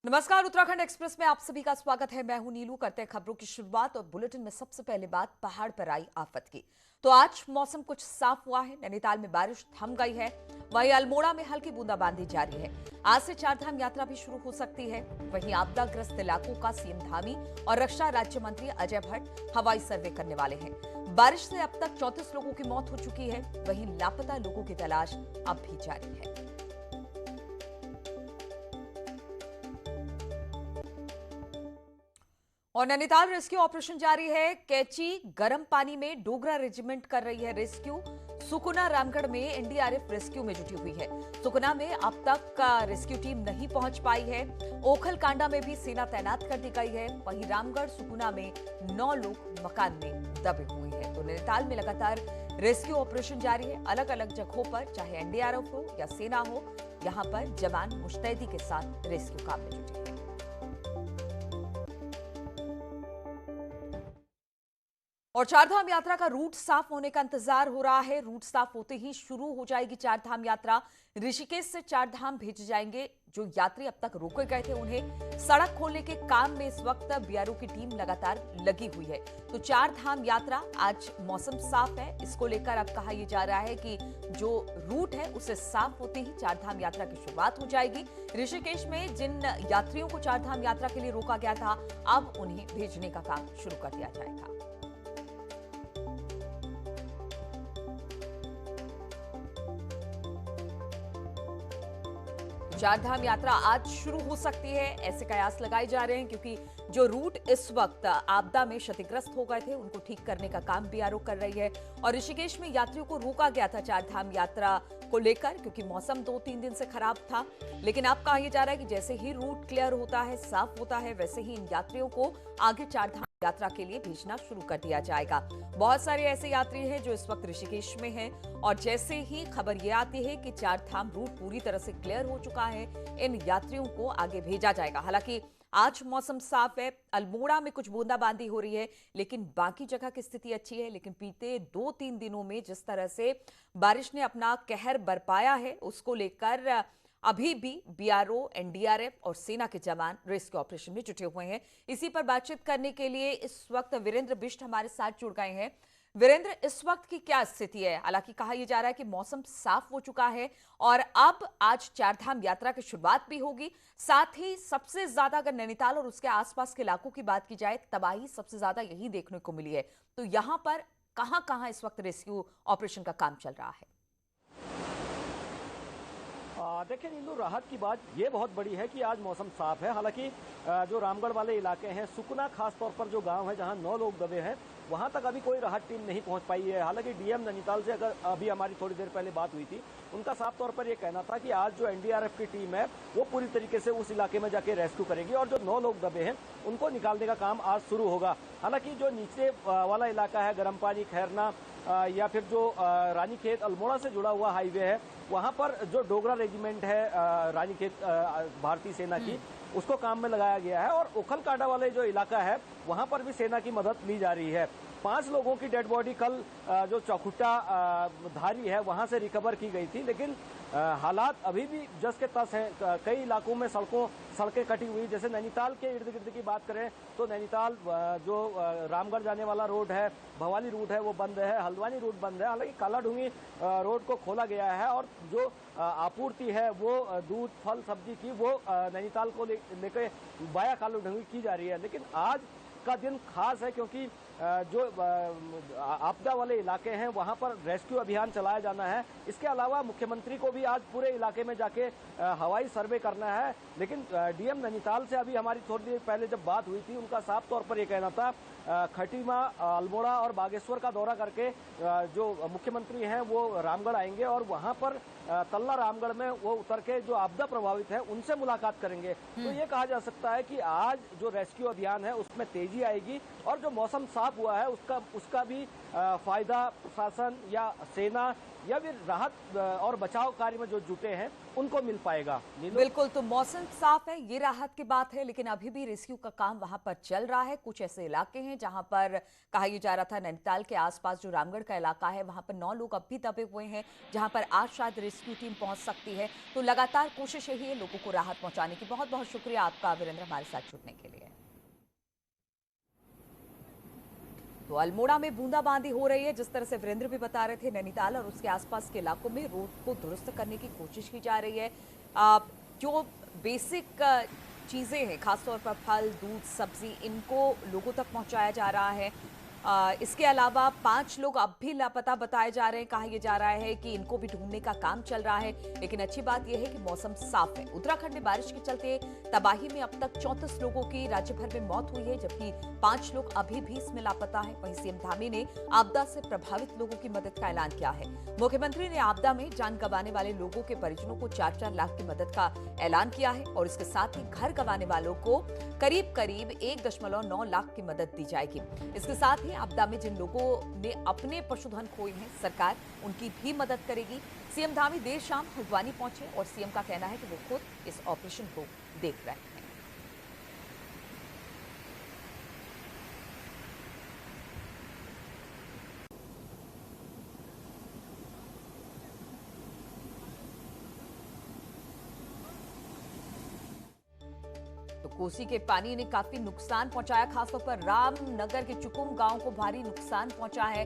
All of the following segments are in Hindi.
नमस्कार, उत्तराखंड एक्सप्रेस में आप सभी का स्वागत है। मैं हूं नीलू। करते हैं खबरों की शुरुआत और बुलेटिन में सबसे पहले बात पहाड़ पर आई आफत की। तो आज मौसम कुछ साफ हुआ है। नैनीताल में बारिश थम गई है। वहीं अल्मोड़ा में हल्की बूंदाबांदी जारी है। आज से चारधाम यात्रा भी शुरू हो सकती है। वहीं आपदाग्रस्त इलाकों का सीएम धामी और रक्षा राज्य मंत्री अजय भट्ट हवाई सर्वे करने वाले हैं। बारिश से अब तक 34 लोगों की मौत हो चुकी है। वहीं लापता लोगों की तलाश अब भी जारी है। और नैनीताल रेस्क्यू ऑपरेशन जारी है। कैची गर्म पानी में डोगरा रेजिमेंट कर रही है रेस्क्यू। सुकुना रामगढ़ में एनडीआरएफ रेस्क्यू में जुटी हुई है। सुकुना में अब तक का रेस्क्यू टीम नहीं पहुंच पाई है। ओखल कांडा में भी सेना तैनात कर दी गई है। वहीं रामगढ़ सुकुना में 9 लोग मकान में दबे हुए हैं। तो नैनीताल में लगातार रेस्क्यू ऑपरेशन जारी है। अलग अलग जगहों पर चाहे एनडीआरएफ हो या सेना हो, यहां पर जवान मुस्तैदी के साथ रेस्क्यू काम में जुटे हैं। और चारधाम यात्रा का रूट साफ होने का इंतजार हो रहा है। रूट साफ होते ही शुरू हो जाएगी चारधाम यात्रा। ऋषिकेश से चारधाम भेजे जाएंगे। जो यात्री अब तक रोके गए थे, उन्हें सड़क खोलने के काम में इस वक्त बीआरओ की टीम लगातार लगी हुई है। तो चारधाम यात्रा, आज मौसम साफ है, इसको लेकर अब कहा यह जा रहा है कि जो रूट है उसे साफ होते ही चारधाम यात्रा की शुरुआत हो जाएगी। ऋषिकेश में जिन यात्रियों को चारधाम यात्रा के लिए रोका गया था, अब उन्हें भेजने का काम शुरू कर दिया जाएगा। चारधाम यात्रा आज शुरू हो सकती है, ऐसे कयास लगाए जा रहे हैं, क्योंकि जो रूट इस वक्त आपदा में क्षतिग्रस्त हो गए थे, उनको ठीक करने का काम बीआरओ कर रही है। और ऋषिकेश में यात्रियों को रोका गया था चारधाम यात्रा को लेकर, क्योंकि मौसम 2-3 दिन से खराब था। लेकिन अब कहा यह जा रहा है कि जैसे ही रूट क्लियर होता है, साफ होता है, वैसे ही इन यात्रियों को आगे चारधाम यात्रा के लिए भेजना शुरू कर दिया जाएगा। बहुत सारे ऐसे यात्री हैं जो इस वक्त ऋषिकेश में हैं, और जैसे ही खबर ये आती है कि चारधाम रूट पूरी तरह से क्लियर हो चुका है, इन यात्रियों को आगे भेजा जाएगा। हालांकि आज मौसम साफ है। अल्मोड़ा में कुछ बूंदाबांदी हो रही है, लेकिन बाकी जगह की स्थिति अच्छी है। लेकिन बीते 2-3 दिनों में जिस तरह से बारिश ने अपना कहर बरपाया है, उसको लेकर अभी भी बीआरओ, एनडीआरएफ और सेना के जवान रेस्क्यू ऑपरेशन में जुटे हुए हैं। इसी पर बातचीत करने के लिए इस वक्त वीरेंद्र बिष्ट हमारे साथ जुड़ गए हैं। वीरेंद्र, इस वक्त की क्या स्थिति है? हालांकि कहा यह जा रहा है कि मौसम साफ हो चुका है और अब आज चारधाम यात्रा की शुरुआत भी होगी। साथ ही सबसे ज्यादा अगर नैनीताल और उसके आसपास के इलाकों की बात की जाए, तबाही सबसे ज्यादा यही देखने को मिली है। तो यहां पर कहां इस वक्त रेस्क्यू ऑपरेशन का काम चल रहा है? देखिए नीलू, राहत की बात ये बहुत बड़ी है कि आज मौसम साफ है। हालांकि जो रामगढ़ वाले इलाके हैं, सुकना खास तौर पर जो गांव है जहां 9 लोग दबे हैं, वहां तक अभी कोई राहत टीम नहीं पहुंच पाई है। हालांकि डीएम नैनीताल से अगर अभी हमारी थोड़ी देर पहले बात हुई थी, उनका साफ तौर पर यह कहना था कि आज जो एनडीआरएफ की टीम है वो पूरी तरीके से उस इलाके में जाके रेस्क्यू करेगी और जो 9 लोग दबे हैं उनको निकालने का काम आज शुरू होगा। हालांकि जो नीचे वाला इलाका है, गर्म पानी, खैरना या फिर जो रानीखेत अल्मोड़ा से जुड़ा हुआ हाईवे है, वहां पर जो डोगरा रेजिमेंट है रानीखेत भारतीय सेना की, उसको काम में लगाया गया है। और ओखल कांडा वाले जो इलाका है, वहां पर भी सेना की मदद ली जा रही है। 5 लोगों की डेड बॉडी कल जो चौखुट्टा धारी है वहां से रिकवर की गई थी, लेकिन हालात अभी भी जस के तस हैं। कई इलाकों में सड़कें कटी हुई। जैसे नैनीताल के इर्द गिर्द की बात करें तो नैनीताल जो रामगढ़ जाने वाला रोड है, भवाली रूट है, वो बंद है। हल्द्वानी रूट बंद है। हालांकि कालाढूंगी रोड को खोला गया है और जो आपूर्ति है वो दूध, फल, सब्जी की वो नैनीताल को लेकर वाया कालाढूंगी की जा रही है। लेकिन आज का दिन खास है क्योंकि जो आपदा वाले इलाके हैं वहां पर रेस्क्यू अभियान चलाया जाना है। इसके अलावा मुख्यमंत्री को भी आज पूरे इलाके में जाके हवाई सर्वे करना है। लेकिन डीएम नैनीताल से अभी हमारी थोड़ी देर पहले जब बात हुई थी, उनका साफ तौर पर यह कहना था खटीमा, अल्मोड़ा और बागेश्वर का दौरा करके जो मुख्यमंत्री हैं वो रामगढ़ आएंगे और वहां पर तल्ला रामगढ़ में वो उतर के जो आपदा प्रभावित है उनसे मुलाकात करेंगे। तो ये कहा जा सकता है कि आज जो रेस्क्यू अभियान है उसमें तेजी आएगी और जो मौसम साफ हुआ है उसका भी फायदा प्रशासन या सेना या फिर राहत और बचाव कार्य में जो जुटे हैं उनको मिल पाएगा। नीलू, बिल्कुल, तो मौसम साफ है, ये राहत की बात है, लेकिन अभी भी रेस्क्यू का काम वहां पर चल रहा है। कुछ ऐसे इलाके हैं जहां पर कहा यह जा रहा था नैनीताल के आसपास जो रामगढ़ का इलाका है वहां पर 9 लोग अब भी दबे हुए हैं, जहां पर आज शायद रेस्क्यू टीम पहुंच सकती है। तो लगातार कोशिश यही है लोगों को राहत पहुंचाने की। बहुत बहुत शुक्रिया आपका वीरेंद्र हमारे साथ जुड़ने के लिए। तो अल्मोड़ा में बूंदाबांदी हो रही है, जिस तरह से वीरेंद्र भी बता रहे थे, नैनीताल और उसके आसपास के इलाकों में रोड को दुरुस्त करने की कोशिश की जा रही है। जो बेसिक चीजें हैं, खासतौर पर फल, दूध, सब्जी, इनको लोगों तक पहुंचाया जा रहा है। इसके अलावा 5 लोग अब भी लापता बताए जा रहे हैं। कहा यह जा रहा है कि इनको भी ढूंढने का काम चल रहा है, लेकिन अच्छी बात यह है कि मौसम साफ है। उत्तराखंड में बारिश के चलते तबाही में अब तक 34 लोगों की राज्य भर में मौत हुई है, जबकि 5 लोग अभी भी इसमें लापता है। वहीं सीएम धामी ने आपदा से प्रभावित लोगों की मदद का ऐलान किया है। मुख्यमंत्री ने आपदा में जान गंवाने वाले लोगों के परिजनों को 4-4 लाख की मदद का ऐलान किया है और इसके साथ ही घर गंवाने वालों को करीब करीब 1.9 लाख की मदद दी जाएगी। इसके साथ ही आपदा में जिन लोगों ने अपने पशुधन खोए हैं, सरकार उनकी भी मदद करेगी। सीएम धामी देर शाम हल्द्वानी पहुंचे और सीएम का कहना है कि वो खुद इस ऑपरेशन को देख रहे हैं। तो कोसी के पानी ने काफी नुकसान पहुंचाया, खासतौर पर रामनगर के चुकुम गांव को भारी नुकसान पहुंचा है।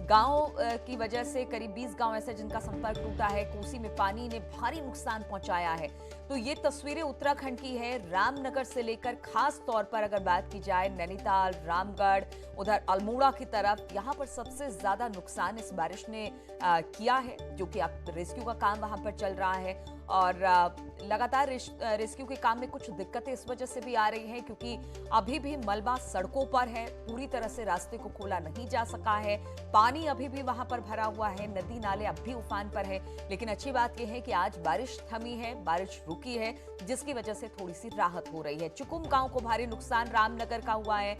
गांव की वजह से करीब 20 गांव ऐसे जिनका संपर्क टूटा है। कोसी में पानी ने भारी नुकसान पहुंचाया है। तो ये तस्वीरें उत्तराखंड की है, रामनगर से लेकर खास तौर पर अगर बात की जाए नैनीताल, रामगढ़, उधर अल्मोड़ा की तरफ, यहाँ पर सबसे ज्यादा नुकसान इस बारिश ने किया है, जो कि अब रेस्क्यू का काम वहां पर चल रहा है। और लगातार रेस्क्यू के काम में कुछ दिक्कतें इस वजह से भी आ रही हैं क्योंकि अभी भी मलबा सड़कों पर है, पूरी तरह से रास्ते को खोला नहीं जा सका है। पानी अभी भी वहां पर भरा हुआ है, नदी नाले अब भी उफान पर है। लेकिन अच्छी बात यह है कि आज बारिश थमी है, बारिश रुकी है, जिसकी वजह से थोड़ी सी राहत हो रही है। चुकुम गांव को भारी नुकसान रामनगर का हुआ है।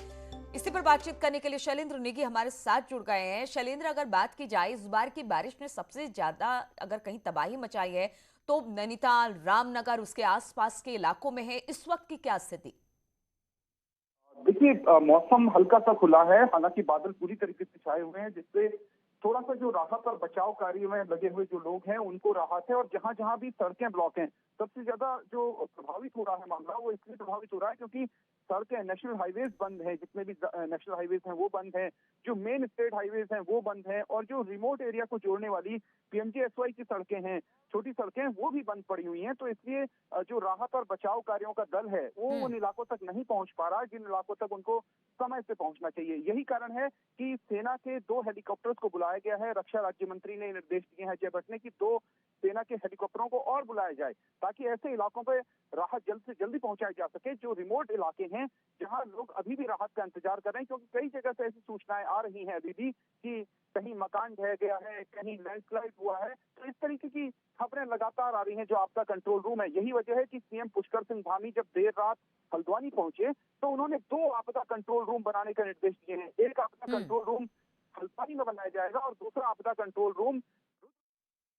इसी पर बातचीत करने के लिए शैलेंद्र नेगी हमारे साथ जुड़ गए हैं। शैलेंद्र, अगर बात की जाए इस बार की बारिश ने सबसे ज्यादा अगर कहीं तबाही मचाई है तो नैनीताल, रामनगर, उसके आसपास के इलाकों में है। इस वक्त की क्या स्थिति? देखिए, मौसम हल्का सा खुला है, हालांकि बादल पूरी तरीके से छाए हुए हैं, जिससे थोड़ा सा जो राहत और बचाव कार्य में लगे हुए जो लोग हैं उनको राहत है। और जहां जहां भी सड़कें ब्लॉक हैं, सबसे ज्यादा जो प्रभावित हो रहा है मामला, वो इसलिए प्रभावित हो रहा है क्योंकि सड़कें, नेशनल हाईवेज बंद हैं, जितने भी नेशनल हाईवेज हैं वो बंद हैं, जो मेन स्टेट हाईवेज हैं वो बंद हैं, और जो रिमोट एरिया को जोड़ने वाली पीएमजीएसवाई की सड़कें हैं, छोटी सड़कें, वो भी बंद पड़ी हुई हैं। तो इसलिए जो राहत और बचाव कार्यों का दल है वो उन इलाकों तक नहीं पहुंच पा रहा, जिन इलाकों तक उनको समय से पहुंचना चाहिए। यही कारण है कि सेना के 2 हेलीकॉप्टर्स को बुलाया गया है। रक्षा राज्य मंत्री ने निर्देश दिए हैं अजय भट्ट ने कि 2 सेना के हेलीकॉप्टरों को और बुलाया जाए, ताकि ऐसे इलाकों पर राहत जल्द से जल्दी पहुंचाई जा सके, जो रिमोट इलाके हैं, जहां लोग अभी भी राहत का इंतजार कर रहे हैं। क्योंकि कई जगह से ऐसी सूचनाएं आ रही हैं अभी भी कि कहीं मकान ढह गया है, कहीं लैंडस्लाइड हुआ है। तो इस तरीके की खबरें लगातार आ रही हैं जो आपदा कंट्रोल रूम है। यही वजह है कि सीएम पुष्कर सिंह धामी जब देर रात हल्द्वानी पहुंचे तो उन्होंने 2 आपदा कंट्रोल रूम बनाने का निर्देश दिए हैं। एक आपदा कंट्रोल रूम हल्द्वानी में बनाया जाएगा और दूसरा आपदा कंट्रोल रूम।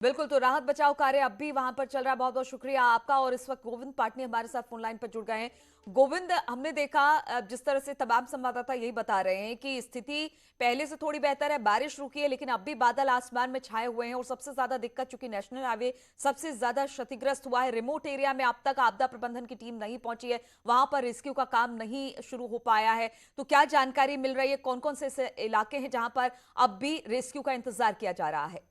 बिल्कुल, तो राहत बचाव कार्य अब भी वहां पर चल रहा है। बहुत बहुत शुक्रिया आपका। और इस वक्त गोविंद पाटनी हमारे साथ फोन लाइन पर जुड़ गए हैं। गोविंद, हमने देखा जिस तरह से तमाम संवाददाता यही बता रहे हैं कि स्थिति पहले से थोड़ी बेहतर है, बारिश रुकी है, लेकिन अब भी बादल आसमान में छाए हुए हैं। और सबसे ज्यादा दिक्कत, चूंकि नेशनल हाईवे सबसे ज्यादा क्षतिग्रस्त हुआ है, रिमोट एरिया में अब तक आपदा प्रबंधन की टीम नहीं पहुंची है, वहां पर रेस्क्यू का काम नहीं शुरू हो पाया है। तो क्या जानकारी मिल रही है, कौन कौन से ऐसे इलाके हैं जहां पर अब भी रेस्क्यू का इंतजार किया जा रहा है?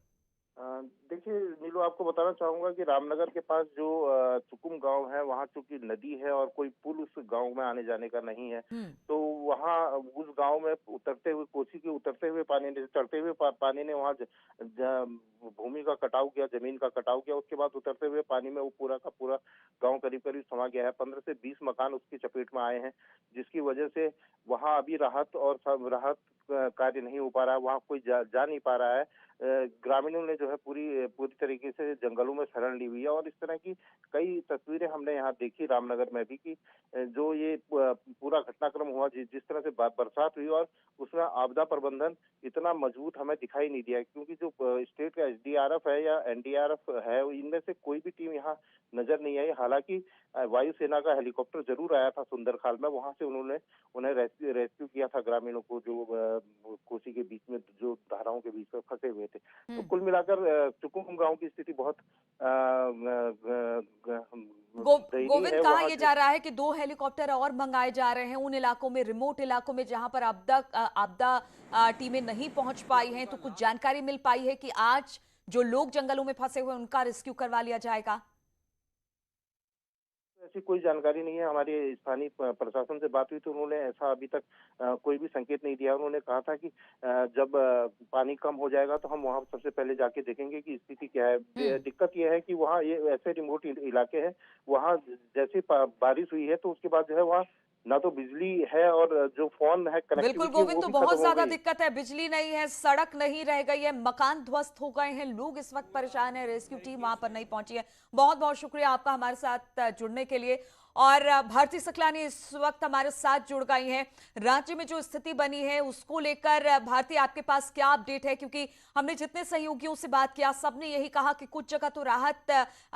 देखिए नीलू, आपको बताना चाहूंगा कि रामनगर के पास जो चुकुम गांव है, वहाँ चूंकि नदी है और कोई पुल उस गांव में आने जाने का नहीं है, तो वहाँ उस गांव में उतरते हुए, कोसी के उतरते हुए पानी ने, चढ़ते हुए पानी ने वहाँ भूमि का कटाव किया, जमीन का कटाव किया। उसके बाद उतरते हुए पानी में वो पूरा का पूरा गांव करीब करीब समा गया है। 15 से 20 मकान उसकी चपेट में आए हैं, जिसकी वजह से वहाँ अभी राहत कार्य नहीं हो पा रहा है, वहाँ कोई जा नहीं पा रहा है। ग्रामीणों ने जो है पूरी पूरी तरीके से जंगलों में शरण ली हुई है। और इस तरह की कई तस्वीरें हमने यहाँ देखी रामनगर में भी कि जो ये पूरा घटनाक्रम हुआ, जिस तरह से बरसात हुई, और उसमें आपदा प्रबंधन इतना मजबूत हमें दिखाई नहीं दिया, क्योंकि जो स्टेट का एसडीआरएफ है या एनडीआरएफ है, इनमें से कोई भी टीम यहाँ नजर नहीं आई। हालांकि वायुसेना का हेलीकॉप्टर जरूर आया था सुंदरखाल में, वहां से उन्हें रेस्क्यू किया था ग्रामीणों को, जो कोसी के बीच में, जो धाराओं के बीच में फंसे हुए थे। तो कुल मिलाकर चुकुम गांव की स्थिति बहुत दयनीय गोविंद, है। कहा वहां यह से जा रहा है कि 2 हेलीकॉप्टर और मंगाए जा रहे हैं उन इलाकों में, रिमोट इलाकों में जहां पर आपदा टीमें नहीं पहुंच पाई हैं। तो कुछ जानकारी मिल पाई है कि आज जो लोग जंगलों में फंसे हुए हैं उनका रेस्क्यू करवा लिया जाएगा? ऐसी कोई जानकारी नहीं है। हमारी स्थानीय प्रशासन से बात हुई तो उन्होंने ऐसा अभी तक कोई भी संकेत नहीं दिया। उन्होंने कहा था कि जब पानी कम हो जाएगा तो हम वहां सबसे पहले जाके देखेंगे कि स्थिति क्या है। दिक्कत यह है कि वहाँ ये ऐसे रिमोट इलाके हैं, वहाँ जैसे बारिश हुई है तो उसके बाद जो है वहाँ ना तो बिजली है, और जो फोन है, बिल्कुल कनेक्टिविटी है, गोविंद, वो तो भी बहुत खत्म हो ज्यादा गई। दिक्कत है, बिजली नहीं है, सड़क नहीं रह गई है, मकान ध्वस्त हो गए हैं, लोग इस वक्त परेशान है, रेस्क्यू टीम वहां पर नहीं पहुंची है। बहुत बहुत शुक्रिया आपका हमारे साथ जुड़ने के लिए। और भारती सकलानी इस वक्त हमारे साथ जुड़ गई हैं। राज्य में जो स्थिति बनी है उसको लेकर भारती, आपके पास क्या अपडेट है? क्योंकि हमने जितने सहयोगियों से बात किया सबने यही कहा कि कुछ जगह तो राहत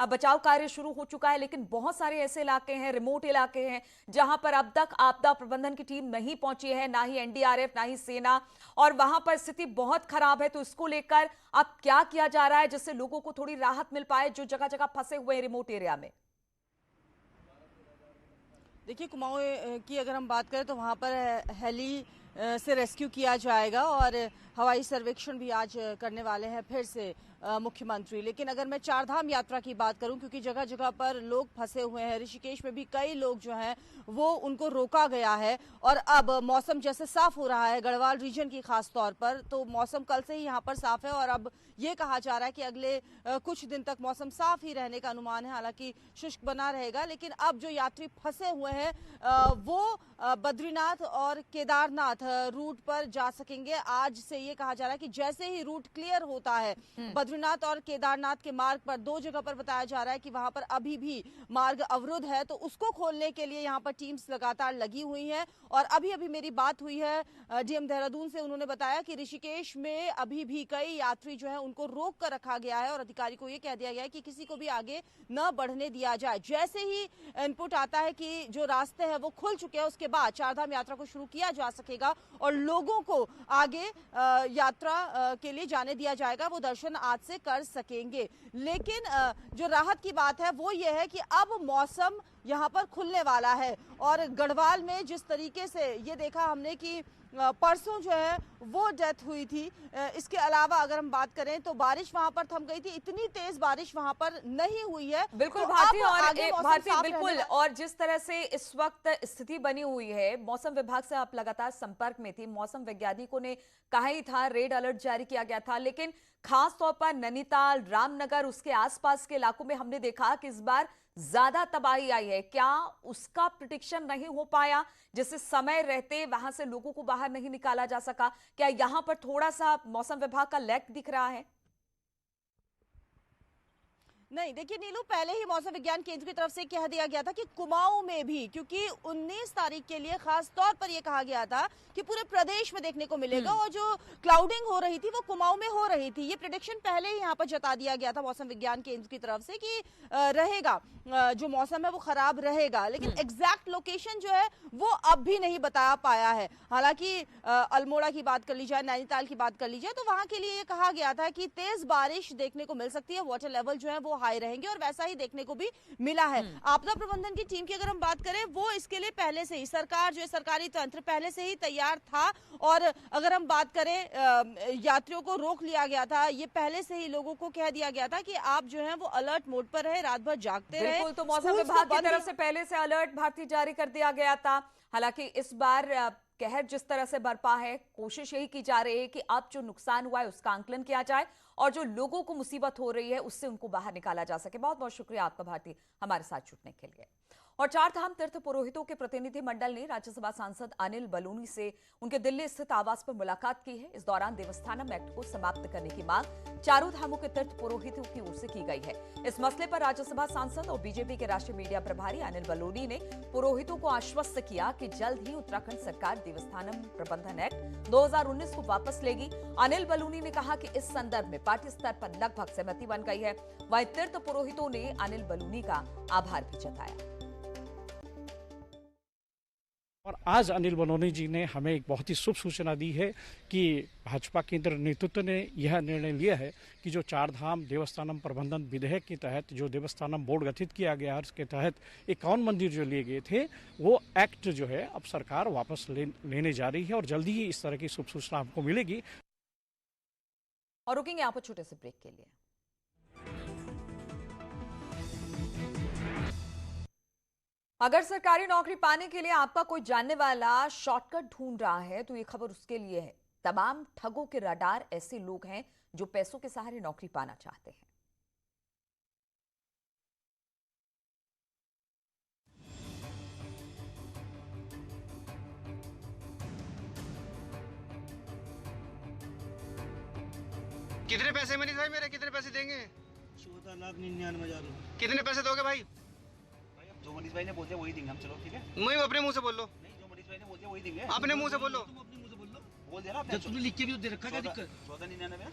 बचाव कार्य शुरू हो चुका है, लेकिन बहुत सारे ऐसे इलाके हैं, रिमोट इलाके हैं, जहां पर अब तक आपदा प्रबंधन की टीम नहीं पहुंची है, ना ही एनडीआरएफ, ना ही सेना, और वहां पर स्थिति बहुत खराब है। तो इसको लेकर अब क्या किया जा रहा है जिससे लोगों को थोड़ी राहत मिल पाए जो जगह जगह फंसे हुए हैं रिमोट एरिया में? देखिए, कुमाऊं की अगर हम बात करें तो वहाँ पर हेली से रेस्क्यू किया जाएगा और हवाई सर्वेक्षण भी आज करने वाले हैं फिर से मुख्यमंत्री। लेकिन अगर मैं चारधाम यात्रा की बात करूं, क्योंकि जगह जगह पर लोग फंसे हुए हैं, ऋषिकेश में भी कई लोग जो हैं वो उनको रोका गया है, और अब मौसम जैसे साफ हो रहा है गढ़वाल रीजन की खास तौर पर, तो मौसम कल से ही यहाँ पर साफ है और अब ये कहा जा रहा है कि अगले कुछ दिन तक मौसम साफ ही रहने का अनुमान है। हालांकि शुष्क बना रहेगा, लेकिन अब जो यात्री फंसे हुए हैं वो बद्रीनाथ और केदारनाथ रूट पर जा सकेंगे। आज से ये कहा जा रहा है कि जैसे ही रूट क्लियर होता है बद्रीनाथ और केदारनाथ के मार्ग पर, 2 जगह पर बताया जा रहा है कि वहां पर अभी भी मार्ग अवरुद्ध है, तो उसको खोलने के लिए यहाँ पर टीम्स लगातार लगी हुई हैं। और अभी अभी मेरी बात हुई है डीएम देहरादून से, उन्होंने बताया कि ऋषिकेश में अभी भी कई यात्री जो है उनको रोक कर रखा गया है और अधिकारी को यह कह दिया गया है कि किसी को भी आगे न बढ़ने दिया जाए। जैसे ही इनपुट आता है कि जो रास्ते हैं वो खुल चुके हैं, उसके बाद चारधाम यात्रा को शुरू किया जा सकेगा और लोगों को आगे यात्रा के लिए जाने दिया जाएगा, वो दर्शन आज से कर सकेंगे। लेकिन जो राहत की बात है वो ये है कि अब मौसम यहाँ पर खुलने वाला है और गढ़वाल में जिस तरीके से ये देखा हमने कि परसों जो है वो डेथ हुई थी, इसके अलावा अगर हम बात करें तो बारिश वहां पर थम गई थी, इतनी तेज बारिश वहां पर नहीं हुई है। बिल्कुल तो भारती, अब और आगे मौसम भारती साफ बिल्कुल, और जिस तरह से इस वक्त स्थिति बनी हुई है, मौसम विभाग से आप लगातार संपर्क में थी, मौसम वैज्ञानिकों ने कहा ही था, रेड अलर्ट जारी किया गया था, लेकिन खास तौर पर नैनीताल, रामनगर, उसके आसपास के इलाकों में हमने देखा कि इस बार ज्यादा तबाही आई है। क्या उसका प्रिडिक्शन नहीं हो पाया, जिससे समय रहते वहां से लोगों को बाहर नहीं निकाला जा सका? क्या यहां पर थोड़ा सा मौसम विभाग का लैग दिख रहा है? नहीं, देखिए नीलू, पहले ही मौसम विज्ञान केंद्र की तरफ से कह दिया गया था कि कुमाऊं में भी, क्योंकि 19 तारीख के लिए खास तौर पर यह कहा गया था कि पूरे प्रदेश में देखने को मिलेगा और जो क्लाउडिंग हो रही थी वो कुमाऊं में हो रही थी। ये प्रेडिक्शन पहले ही यहाँ पर जता दिया गया था मौसम विज्ञान केंद्र की तरफ से कि रहेगा, जो मौसम है वो खराब रहेगा, लेकिन एग्जैक्ट लोकेशन जो है वो अब भी नहीं बता पाया है। हालांकि अल्मोड़ा की बात कर ली जाए, नैनीताल की बात कर ली जाए, तो वहां के लिए ये कहा गया था कि तेज बारिश देखने को मिल सकती है, वाटर लेवल जो है वो हाई रहेंगे, और वैसा ही देखने को भी मिला है। आपदा प्रबंधन की टीम की अगर हम बात करें, वो इसके लिए पहले से ही, सरकार जो है, सरकारी तंत्र पहले से ही तैयार था। और अगर हम बात करें, यात्रियों को रोक लिया गया था, ये पहले से ही लोगों को कह दिया गया था कि आप जो है वो अलर्ट मोड पर रहे, रात भर जागते रहे। बिल्कुल, तो मौसम विभाग की तरफ से पहले से अलर्ट भारती जारी कर दिया गया था। हालांकि इस बार कहर जिस तरह से बरपा है, कोशिश यही की जा रही है कि अब जो नुकसान हुआ है उसका आंकलन किया जाए और जो लोगों को मुसीबत हो रही है उससे उनको बाहर निकाला जा सके। बहुत बहुत शुक्रिया आपका भारती, हमारे साथ जुड़ने के लिए। और चारधाम तीर्थ पुरोहितों के प्रतिनिधि मंडल ने राज्यसभा सांसद अनिल बलूनी से उनके दिल्ली स्थित आवास पर मुलाकात की है। इस दौरान देवस्थानम एक्ट को समाप्त करने की मांग चारों धामों के तीर्थ पुरोहितों की ओर से की गई है। इस मसले पर राज्यसभा सांसद और बीजेपी के राष्ट्रीय मीडिया प्रभारी अनिल बलूनी ने पुरोहितों को आश्वस्त किया कि जल्द ही उत्तराखंड सरकार देवस्थानम प्रबंधन एक्ट 2019 को वापस लेगी। अनिल बलूनी ने कहा कि इस संदर्भ में पार्टी स्तर पर लगभग सहमति बन गई है। वहीं तीर्थ पुरोहितों ने अनिल बलूनी का आभार भी जताया। और आज अनिल बलूनी जी ने हमें एक बहुत ही शुभ सूचना दी है कि भाजपा केंद्र नेतृत्व ने यह निर्णय लिया है कि जो चारधाम देवस्थानम प्रबंधन विधेयक के तहत जो देवस्थानम बोर्ड गठित किया गया है, उसके तहत 51 मंदिर जो लिए गए थे, वो एक्ट जो है अब सरकार वापस लेने जा रही है और जल्दी ही इस तरह की शुभ सूचना हमको मिलेगी। और रुकेंगे यहाँ पर छोटे से ब्रेक के लिए। अगर सरकारी नौकरी पाने के लिए आपका कोई जानने वाला शॉर्टकट ढूंढ रहा है तो ये खबर उसके लिए है। तमाम ठगों के रडार ऐसे लोग हैं जो पैसों के सहारे नौकरी पाना चाहते हैं। कितने पैसे मनीष भाई मेरे, कितने पैसे देंगे? 14,99,000। कितने पैसे दोगे भाई? जो मनीष भाई ने बोल दिया वही देंगे हम। चलो ठीक है, मैं अपने मुंह से बोल लो। नहीं जो मनीष भाई ने बोल दिया वही देंगे। अपने मुंह से बोलो। तुम अपने मुंह से बोल दिया ना आपने। जब तुमने लिख के भी तो दे रखा, क्या दिक्कत? 14,99।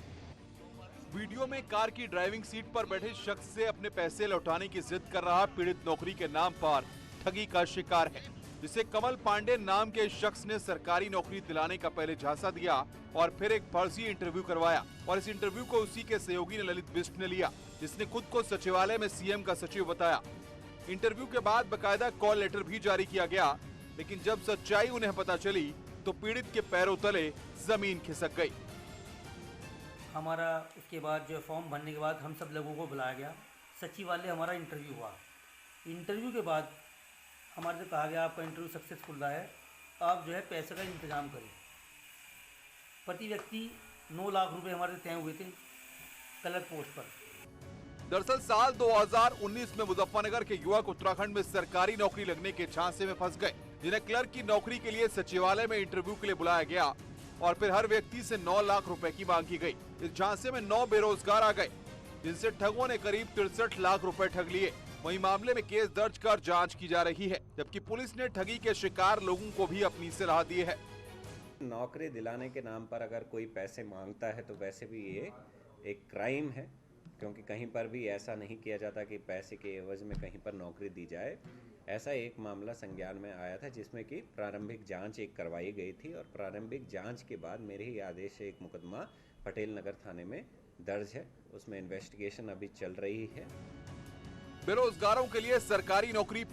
वीडियो में कार की ड्राइविंग सीट पर बैठे शख्स से अपने पैसे लौटाने की जिद कर रहा पीड़ित नौकरी के नाम पर ठगी का शिकार है, जिसे कमल पांडे नाम के शख्स ने सरकारी नौकरी दिलाने का पहले झांसा दिया और फिर एक फर्जी इंटरव्यू करवाया। और इस इंटरव्यू को उसी के सहयोगी ने ललित बिष्ट ने लिया, जिसने खुद को सचिवालय में सीएम का सचिव बताया। इंटरव्यू के बाद बकायदा कॉल लेटर भी जारी किया गया, लेकिन जब सच्चाई उन्हें पता चली तो पीड़ित के पैरों तले जमीन खिसक गई। हमारा उसके बाद जो फॉर्म भरने के बाद हम सब लोगों को बुलाया गया, सचिवालय हमारा इंटरव्यू हुआ। इंटरव्यू के बाद हमारे से कहा गया आपका इंटरव्यू सक्सेसफुल रहा है, आप जो है पैसे का इंतजाम करें। प्रति व्यक्ति 9 लाख रुपए हमारे तय हुए थे कलर पोस्ट पर। दरअसल साल 2019 में मुजफ्फरनगर के युवक उत्तराखंड में सरकारी नौकरी लगने के झांसे में फंस गए, जिन्हें क्लर्क की नौकरी के लिए सचिवालय में इंटरव्यू के लिए बुलाया गया और फिर हर व्यक्ति से 9 लाख रुपए की मांग की गई। इस झांसे में 9 बेरोजगार आ गए, जिनसे ठगों ने करीब 63 लाख रुपए ठग लिए। वहीं मामले में केस दर्ज कर जांच की जा रही है, जबकि पुलिस ने ठगी के शिकार लोगों को भी अपनी सलाह दी है। नौकरी दिलाने के नाम पर अगर कोई पैसे मांगता है तो वैसे भी ये एक क्राइम है, क्योंकि कहीं पर भी ऐसा नहीं किया जाता कि पैसे के एवज में कहीं पर नौकरी दी जाए। ऐसा एक मामला संज्ञान में आया था जिसमें कि प्रारंभिक जांच एक करवाई गई थी और प्रारंभिक जांच के बाद मेरे ही आदेश से एक मुकदमा पटेल नगर थाने में दर्ज है, उसमें इन्वेस्टिगेशन अभी चल रही है। बेरोजगारों के लिए सरकारी नौकरी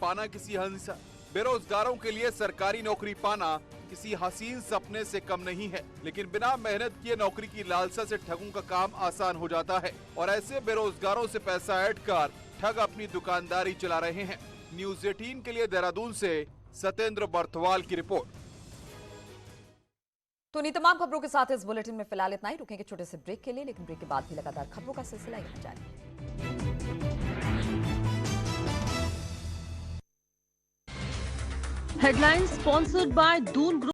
पाना किसी हसीन सपने से कम नहीं है, लेकिन बिना मेहनत किए नौकरी की लालसा से ठगों का काम आसान हो जाता है और ऐसे बेरोजगारों से पैसा ऐड कर ठग अपनी दुकानदारी चला रहे हैं। न्यूज़ 18 के लिए देहरादून से सत्येंद्र बर्थवाल की रिपोर्ट। तो इन तमाम खबरों के साथ इस बुलेटिन में फिलहाल इतना ही। रुकेंगे छोटे से ब्रेक के लिए, लेकिन ब्रेक के बाद भी लगातार खबरों का सिलसिला यहाँ जारी है। Headlines sponsored by Doon Group.